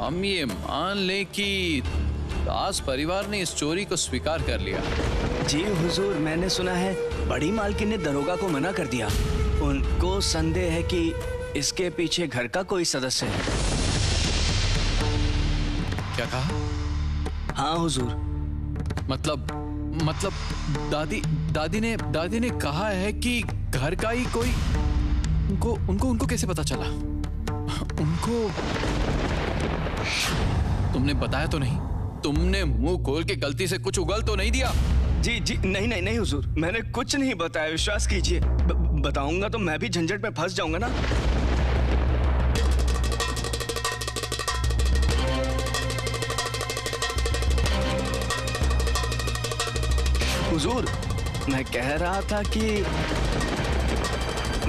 हम ये मान लें कि दास परिवार ने इस चोरी को स्वीकार कर लिया। जी हुजूर, मैंने सुना है बड़ी मालकिन ने दरोगा को मना कर दिया। उनको संदेह है कि इसके पीछे घर का कोई सदस्य है। क्या कहा? हाँ हुजूर। मतलब दादी ने कहा है कि घर का ही कोई। उनको कैसे पता चला? उनको तुमने बताया तो नहीं? तुमने मुंह खोल के गलती से कुछ उगल तो नहीं दिया? जी जी नहीं हुजूर, मैंने कुछ नहीं बताया, विश्वास कीजिए। बताऊंगा तो मैं भी झंझट में फंस जाऊंगा ना। हुजूर, मैं कह रहा था कि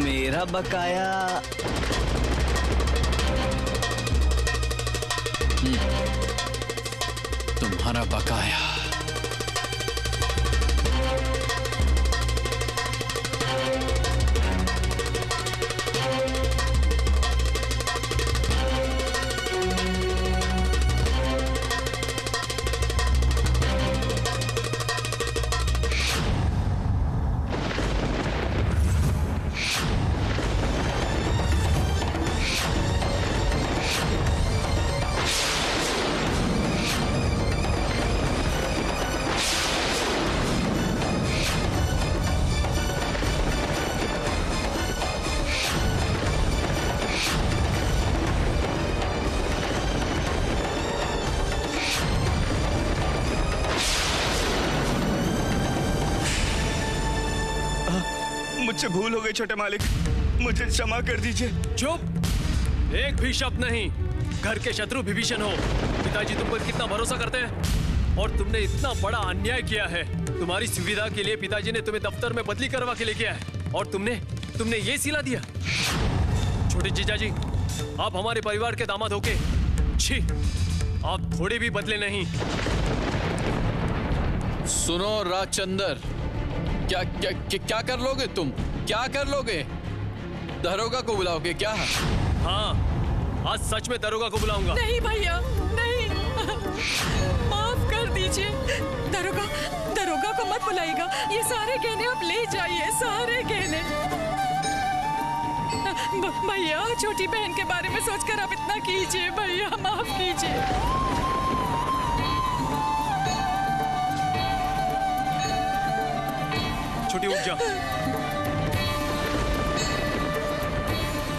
मेरा बकाया। तुम्हारा बकाया? मुझसे भूल हो गई छोटे मालिक, मुझे क्षमा कर दीजिए। चुप, एक भी शब्द नहीं। घर के शत्रु विभीषण हो, पिताजी तुम पर कितना भरोसा करते हैं और तुमने इतना बड़ा अन्याय किया है। तुम्हारी सुविधा के लिए पिताजी ने तुम्हें दफ्तर में बदली करवा के लेके आया और तुमने ये सिला दिया। छोटे जीजाजी, आप हमारे परिवार के दामाद होके छी, आप थोड़े भी बदले नहीं। सुनो राजचंदर, क्या कर लोगे तुम? क्या कर लोगे? दरोगा को बुलाओगे क्या? हाँ, आज सच में दरोगा को बुलाऊंगा। नहीं भैया, नहीं, माफ कर दीजिए। दरोगा को मत बुलाइएगा। ये सारे गहने आप ले जाइए, सारे गहने। भैया, छोटी बहन के बारे में सोचकर आप इतना कीजिए। भैया माफ कीजिए। छोटी उठ जा,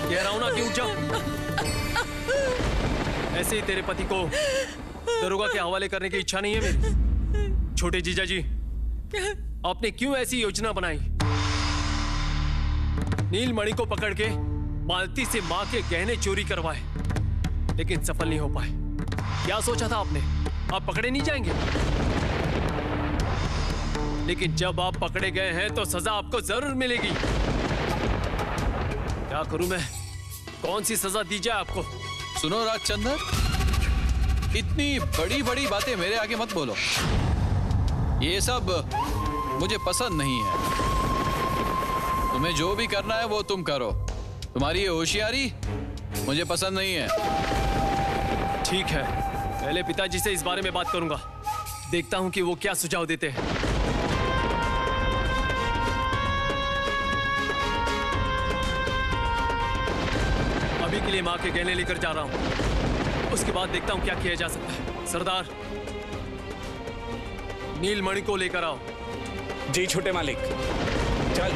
कह रहा हूं ना कि उठ जा। ऐसे ही तेरे पति को दरोगा के हवाले करने की इच्छा नहीं है मेरी। छोटे जीजाजी, आपने क्यों ऐसी योजना बनाई? नीलमणि को पकड़ के मालती से मां के गहने चोरी करवाए, लेकिन सफल नहीं हो पाए। क्या सोचा था आपने? आप पकड़े नहीं जाएंगे, लेकिन जब आप पकड़े गए हैं तो सजा आपको जरूर मिलेगी। क्या करूं मैं? कौन सी सजा दी जाए आपको? सुनो राजचंदर, इतनी बड़ी बड़ी बातें मेरे आगे मत बोलो। ये सब मुझे पसंद नहीं है। तुम्हें जो भी करना है वो तुम करो। तुम्हारी ये होशियारी मुझे पसंद नहीं है। ठीक है, पहले पिताजी से इस बारे में बात करूंगा। देखता हूं कि वो क्या सुझाव देते हैं। अभी के लिए मां के गहने लेकर जा रहा हूं, उसके बाद देखता हूं क्या किया जा सकता है। सरदार, नीलमणि को लेकर आओ। जी छोटे मालिक, चल।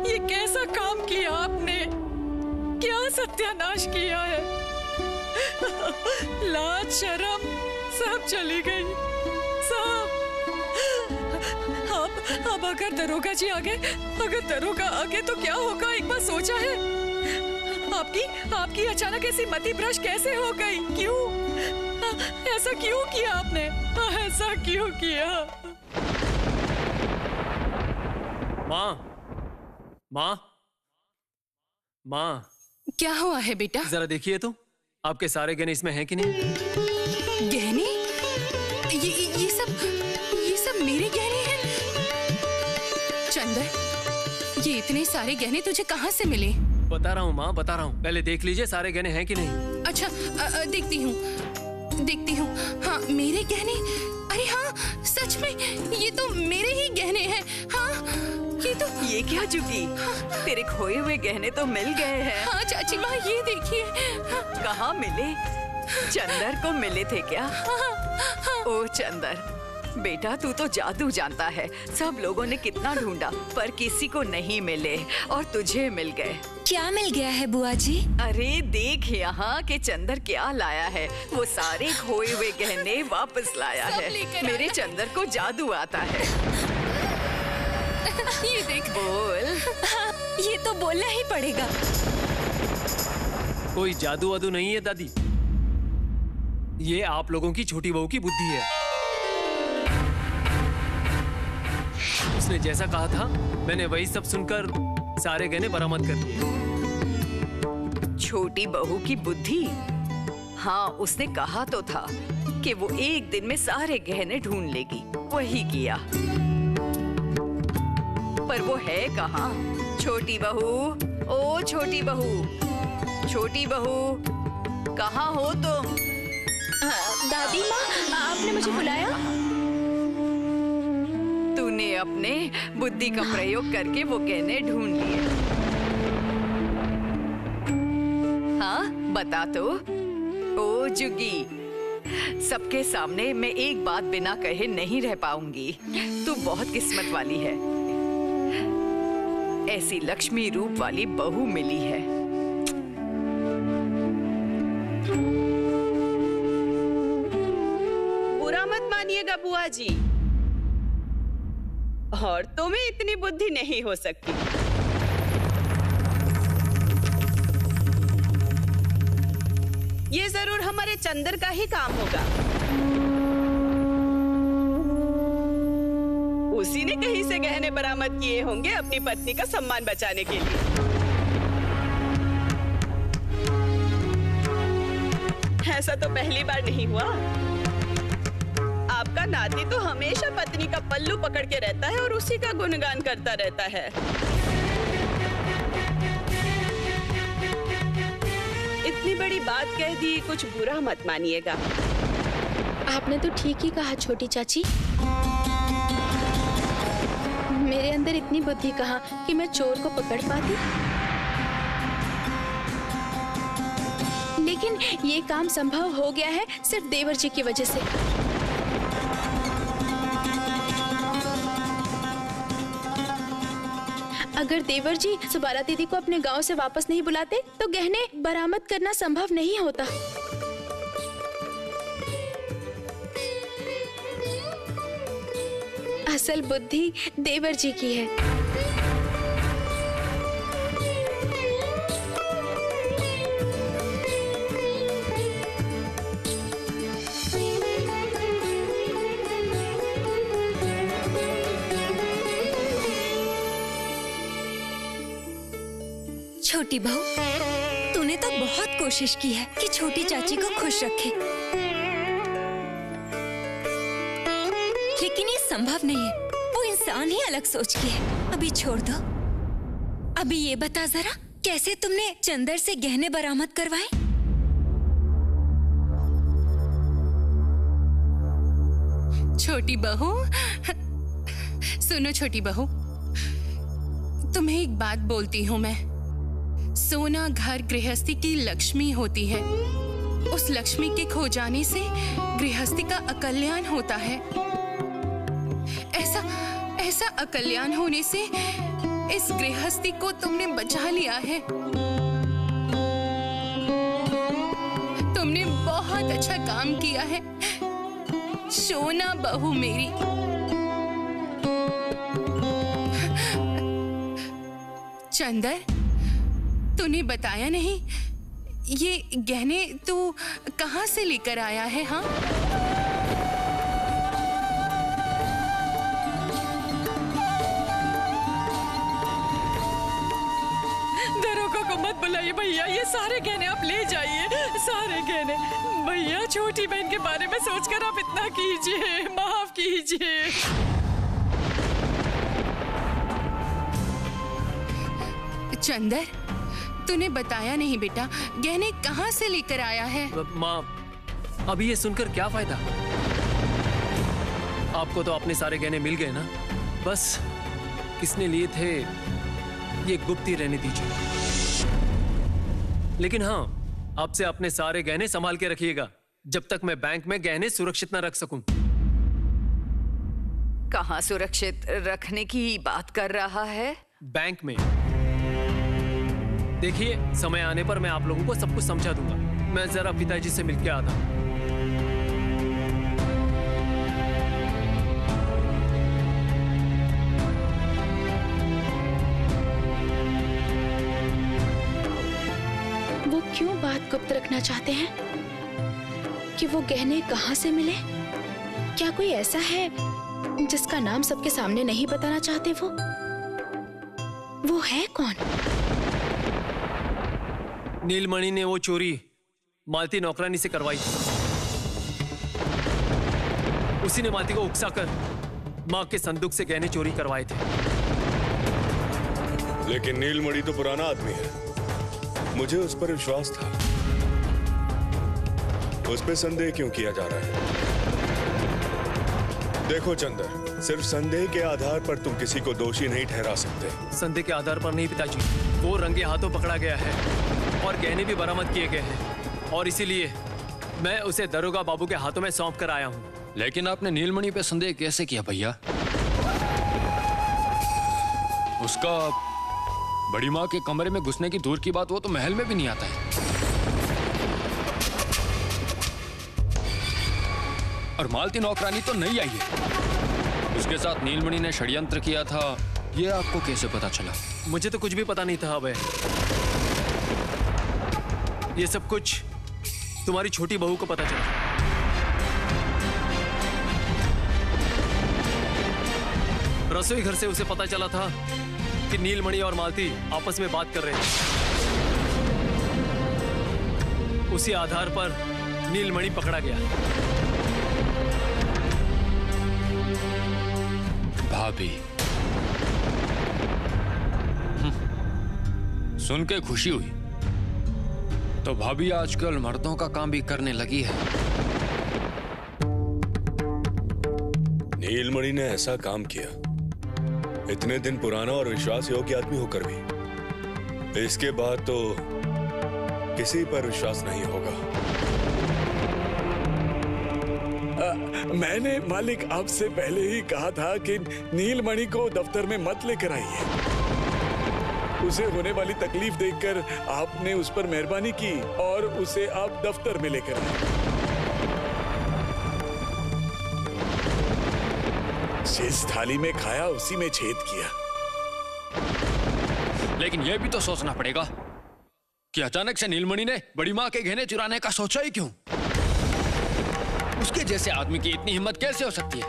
ये कैसा काम किया आपने? क्या सत्यानाश किया है? लाज शर्म सब चली गई, सब। अब अगर दरोगा जी आगे तो क्या होगा? एक बार सोचा है? आपकी अचानक ऐसी मति भ्रष्ट कैसे हो गई? क्यों? ऐसा क्यों किया आपने? ऐसा क्यों किया? माँ, क्या हुआ है बेटा? जरा देखिए तो, आपके सारे गहने इसमें हैं कि नहीं? गहने? ये सब मेरे गहने चंदर, ये इतने सारे गहने तुझे कहाँ से मिले? बता रहा हूँ माँ, बता रहा हूँ। पहले देख लीजिए सारे गहने हैं कि नहीं। अच्छा, देखती हूँ। हाँ, मेरे गहने। अरे हाँ, सच में ये तो मेरे ही गहने हैं। हाँ, ये क्या जुगी? तेरे खोए हुए गहने तो मिल गए हैं। हाँ चाची माँ, ये देखिए। कहाँ मिले? चंदर को मिले थे क्या? ओ चंदर, बेटा तू तो जादू जानता है। सब लोगों ने कितना ढूंढा पर किसी को नहीं मिले और तुझे मिल गए। क्या मिल गया है बुआ जी? अरे देख यहाँ के चंदर क्या लाया है। वो सारे खोए हुए गहने वापस लाया सब है। लेकर मेरे आया। चंदर को जादू आता है। ये देख। बोल। हाँ, ये तो बोलना ही पड़ेगा। कोई जादू वादू नहीं है दादी, ये आप लोगों की छोटी बहू की बुद्धि है। उसने जैसा कहा था मैंने वही सब सुनकर सारे गहने बरामद कर लिए। छोटी बहू की बुद्धि? हाँ, उसने कहा तो था कि वो एक दिन में सारे गहने ढूंढ लेगी। वही किया। पर वो है कहाँ? छोटी बहू, ओ छोटी बहू, छोटी बहू, कहाँ हो तुम? दादी माँ, आपने मुझे बुलाया? तूने अपने बुद्धि का प्रयोग करके वो गहने ढूंढ लिए। हाँ, बता तो। ओ जुगी, सबके सामने मैं एक बात बिना कहे नहीं रह पाऊंगी। तू बहुत किस्मत वाली है। ऐसी लक्ष्मी रूप वाली बहू मिली है। बुरा मत मानिएगा बुआ जी, औरतों में इतनी बुद्धि नहीं हो सकती। ये जरूर हमारे चंदर का ही काम होगा। उसी ने कहीं से गहने बरामद किए होंगे अपनी पत्नी का सम्मान बचाने के लिए। ऐसा तो पहली बार नहीं हुआ। आपका नाती तो हमेशा पत्नी का पल्लू पकड़ के रहता है और उसी का गुणगान करता रहता है। इतनी बड़ी बात कह दी, कुछ बुरा मत मानिएगा। आपने तो ठीक ही कहा छोटी चाची। मेरे अंदर इतनी बुद्धि कहाँ कि मैं चोर को पकड़ पाती। लेकिन ये काम संभव हो गया है सिर्फ देवर जी की वजह से। अगर देवर जी सुबाला दीदी को अपने गांव से वापस नहीं बुलाते तो गहने बरामद करना संभव नहीं होता। असल बुद्धि देवर जी की है। छोटी बहू, तूने तो बहुत कोशिश की है कि छोटी चाची को खुश रखे, लेकिन ये संभव नहीं है। वो इंसान ही अलग सोच की है। अभी छोड़ दो। अभी ये बता जरा, कैसे तुमने चंदर से गहने बरामद करवाए? छोटी बहू, सुनो छोटी बहू, तुम्हें एक बात बोलती हूँ मैं। सोना घर गृहस्थी की लक्ष्मी होती है। उस लक्ष्मी के खो जाने से गृहस्थी का अकल्याण होता है। ऐसा अकल्याण होने से इस गृहस्थी को तुमने बचा लिया है। तुमने बहुत अच्छा काम किया है सोना बहू मेरी। चंदर, तूने बताया नहीं ये गहने तू कहाँ से लेकर आया है? हाँ, दरोगा को मत बुलाइए भैया। ये सारे गहने आप ले जाइए, सारे गहने। भैया, छोटी बहन के बारे में सोचकर आप इतना कीजिए, माफ कीजिए। चंदर, तूने बताया नहीं बेटा, गहने कहाँ से लेकर आया है? माँ, अभी ये सुनकर क्या फायदा? आपको तो अपने सारे गहने मिल गए ना, बस किसने लिए थे ये गुप्त ही रहने दीजिए। लेकिन हाँ, आपसे अपने सारे गहने संभाल के रखिएगा जब तक मैं बैंक में गहने सुरक्षित न रख सकूं। कहाँ सुरक्षित रखने की बात कर रहा है? बैंक में। देखिए, समय आने पर मैं आप लोगों को सब कुछ समझा दूंगा। मैं जरा पिताजी से मिलके आता हूं। वो क्यों बात गुप्त रखना चाहते हैं? कि वो गहने कहाँ से मिले? क्या कोई ऐसा है जिसका नाम सबके सामने नहीं बताना चाहते? वो है कौन? नीलमणि ने वो चोरी मालती नौकरानी से करवाई थी। उसी ने मालती को उकसाकर माँ के संदूक से गहने चोरी करवाए थे। लेकिन नीलमणि तो पुराना आदमी है, मुझे उस पर विश्वास था। उस पर संदेह क्यों किया जा रहा है? देखो चंदर, सिर्फ संदेह के आधार पर तुम किसी को दोषी नहीं ठहरा सकते। संदेह के आधार पर नहीं पिताजी, वो रंगे हाथों पकड़ा गया है और गहने भी बरामद किए गए हैं, और इसीलिए मैं उसे दरोगा बाबू के हाथों में सौंप कर आया हूँ। लेकिन आपने नीलमणि पे संदेह कैसे किया भैया? उसका बड़ी माँ के कमरे में घुसने की दूर की बात, वो तो महल में भी नहीं आता है। और मालती नौकरानी तो नहीं आई है। उसके साथ नीलमणि ने षड्यंत्र किया था, ये आपको कैसे पता चला? मुझे तो कुछ भी पता नहीं था अबे। ये सब कुछ तुम्हारी छोटी बहू को पता चला। रसोई घर से उसे पता चला था कि नीलमणि और मालती आपस में बात कर रहे थे। उसी आधार पर नीलमणि पकड़ा गया। भाभी, सुन के खुशी हुई। तो भाभी आजकल मर्दों का काम भी करने लगी है। नीलमणि ने ऐसा काम किया, इतने दिन पुराना और विश्वास योग्य आदमी होकर भी, इसके बाद तो किसी पर विश्वास नहीं होगा। मैंने मालिक आपसे पहले ही कहा था कि नीलमणि को दफ्तर में मत लेकर आइए। उसे होने वाली तकलीफ देखकर आपने उस पर मेहरबानी की और उसे आप दफ्तर में लेकर आए। जिस थाली में खाया उसी में छेद किया। लेकिन यह भी तो सोचना पड़ेगा कि अचानक से नीलमणि ने बड़ी माँ के गहने चुराने का सोचा ही क्यों? उसके जैसे आदमी की इतनी हिम्मत कैसे हो सकती है?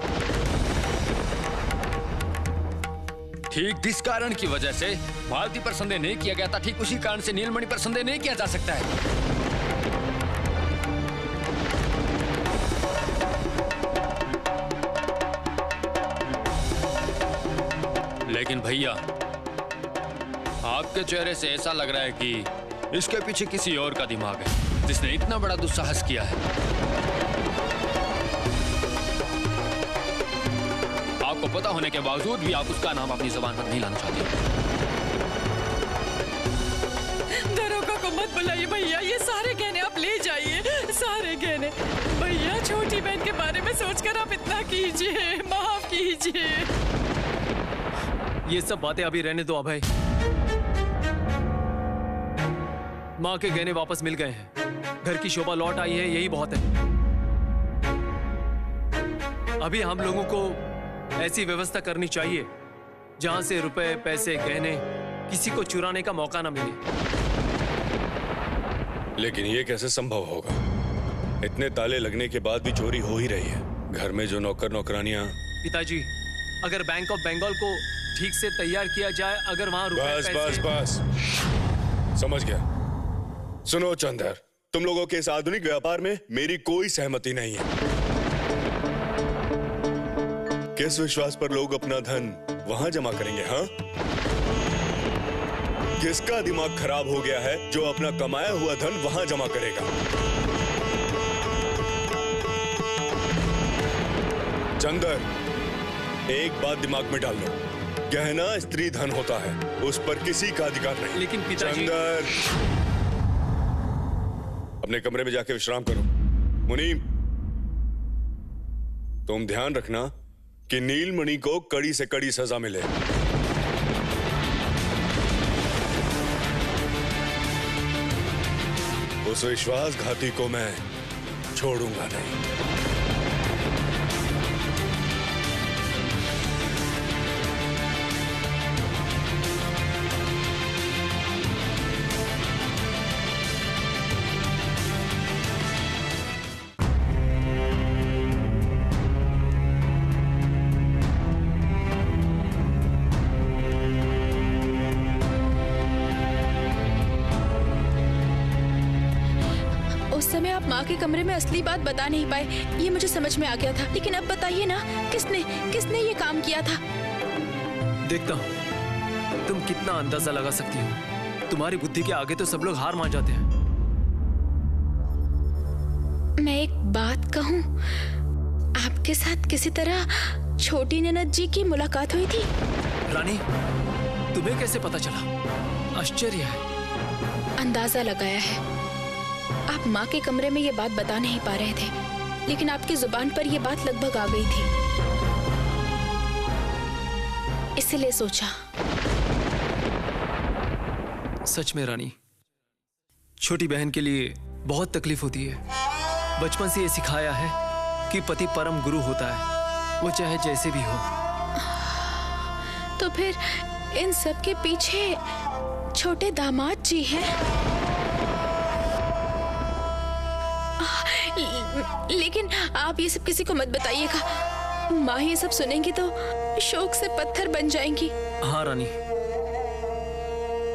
ठीक जिस कारण की वजह से मालती पर संदेह नहीं किया गया था, ठीक उसी कारण से नीलमणि पर संदेह नहीं किया जा सकता है। लेकिन भैया, आपके चेहरे से ऐसा लग रहा है कि इसके पीछे किसी और का दिमाग है, जिसने इतना बड़ा दुस्साहस किया है। आपको पता होने के बावजूद भी आप उसका नाम अपनी जुबान पर नहीं लाना चाहते। दरोगा को मत बुलाइए भैया, ये सारे गहने आप ले जाइए, सारे गहने। भैया, छोटी बहन के बारे में सोचकर आप इतना कीजिए, माफ कीजिए। ये सब बातें अभी रहने दो अभय। माँ के गहने वापस मिल गए हैं, घर की शोभा लौट आई है, यही बहुत है। अभी हम लोगों को ऐसी व्यवस्था करनी चाहिए जहां से रुपए, पैसे, गहने किसी को चुराने का मौका ना मिले। लेकिन ये कैसे संभव होगा? इतने ताले लगने के बाद भी चोरी हो ही रही है। घर में जो नौकर नौकरानियां। पिताजी, अगर बैंक ऑफ बंगाल को ठीक से तैयार किया जाए, अगर वहां रुपए, बस पैसे... बस बस, समझ गया। सुनो चंदर, तुम लोगों के इस आधुनिक व्यापार में मेरी कोई सहमति नहीं है। किस विश्वास पर लोग अपना धन वहां जमा करेंगे? हाँ, किसका दिमाग खराब हो गया है जो अपना कमाया हुआ धन वहां जमा करेगा? चंदर, एक बात दिमाग में डाल लो, गहना स्त्री धन होता है, उस पर किसी का अधिकार नहीं। लेकिन पिताजी। चंदर, अपने कमरे में जाके विश्राम करो। मुनीम, तुम ध्यान रखना कि नीलमणि को कड़ी से कड़ी सजा मिले। उस विश्वासघाती को मैं छोड़ूंगा नहीं। माँ के कमरे में असली बात बता नहीं पाए, ये मुझे समझ में आ गया था। लेकिन अब बताइए ना, किसने ये काम किया था? देखता हूँ तुम कितना अंदाजा लगा सकती हो। तुम्हारी बुद्धि के आगे तो सब लोग हार मान जाते हैं। मैं एक बात कहूँ, आपके साथ किसी तरह छोटी ननद जी की मुलाकात हुई थी? रानी, तुम्हें कैसे पता चला? आश्चर्य है। अंदाजा लगाया है। आप माँ के कमरे में ये बात बता नहीं पा रहे थे, लेकिन आपकी जुबान पर ये बात लगभग आ गई थी, इसलिए सोचा। सच में रानी, छोटी बहन के लिए बहुत तकलीफ होती है। बचपन से ये सिखाया है कि पति परम गुरु होता है, वो चाहे जैसे भी हो। तो फिर इन सब के पीछे छोटे दामाद जी हैं। लेकिन आप ये सब किसी को मत बताइएगा। माँ ये सब सुनेंगी तो शोक से पत्थर बन जाएंगी। हाँ रानी,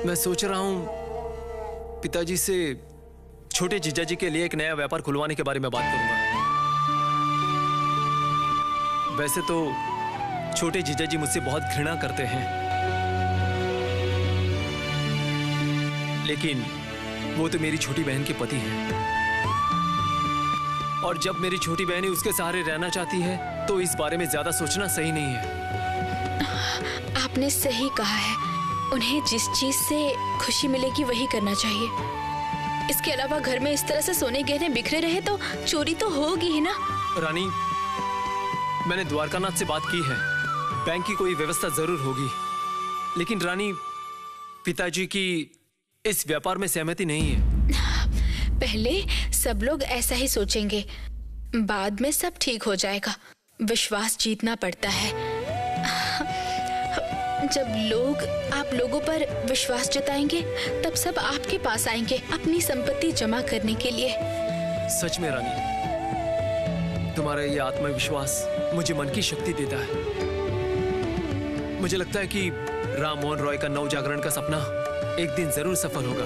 मैं सोच रहा हूँ पिताजी से छोटे जीजा जी के लिए एक नया व्यापार खुलवाने के बारे में बात करूंगा। वैसे तो छोटे जीजा जी मुझसे बहुत घृणा करते हैं, लेकिन वो तो मेरी छोटी बहन के पति हैं। और जब मेरी छोटी बहन उसके सहारे रहना चाहती है तो इस बारे में ज्यादा सोचना सही नहीं है। आपने सही कहा है, उन्हें जिस चीज से खुशी मिलेगी वही करना चाहिए। इसके अलावा घर में इस तरह से सोने गहने बिखरे रहे तो चोरी तो होगी ही ना। रानी, मैंने द्वारकानाथ से बात की है, बैंक की कोई व्यवस्था जरूर होगी। लेकिन रानी, पिताजी की इस व्यापार में सहमति नहीं है। पहले सब लोग ऐसा ही सोचेंगे, बाद में सब ठीक हो जाएगा। विश्वास जीतना पड़ता है। जब लोग आप लोगों पर विश्वास जताएंगे तब सब आपके पास आएंगे अपनी संपत्ति जमा करने के लिए। सच में रानी, तुम्हारा ये आत्मविश्वास मुझे मन की शक्ति देता है। मुझे लगता है कि राम मोहन रॉय का नव जागरण का सपना एक दिन जरूर सफल होगा।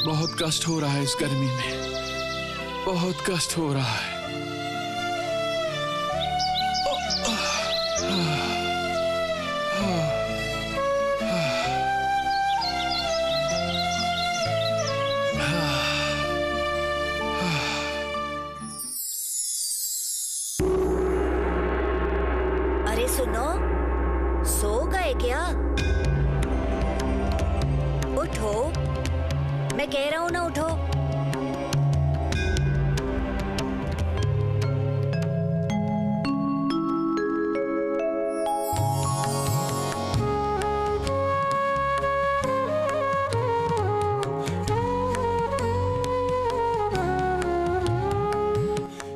बहुत कष्ट हो रहा है इस गर्मी में, बहुत कष्ट हो रहा है। अरे सुनो, सो गए क्या? उठो, मैं कह रहा हूं ना, उठो।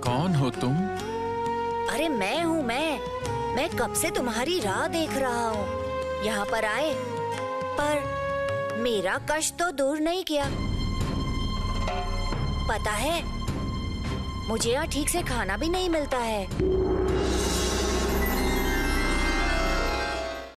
कौन हो तुम? अरे मैं हूँ, मैं कब से तुम्हारी राह देख रहा हूँ। यहाँ पर आए, पर मेरा कष्ट तो दूर नहीं किया। पता है, मुझे यहाँ ठीक से खाना भी नहीं मिलता है।